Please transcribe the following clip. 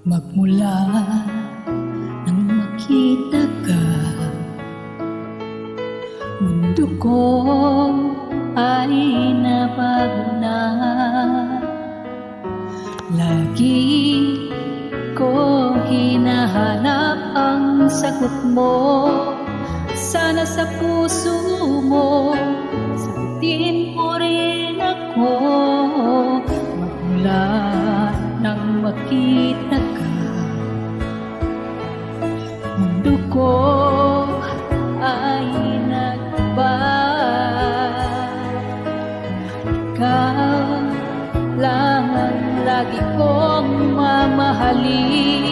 Magmula nang makita ka, mundo ko ay nabago na. Lagi ko hinahanap ang sagot mo. Sana sa puso mo sagutin mo rin ako. Magmula nang makita ka, mundo ko ay nagbago. Ikaw lang ang lagi kong mamahalin.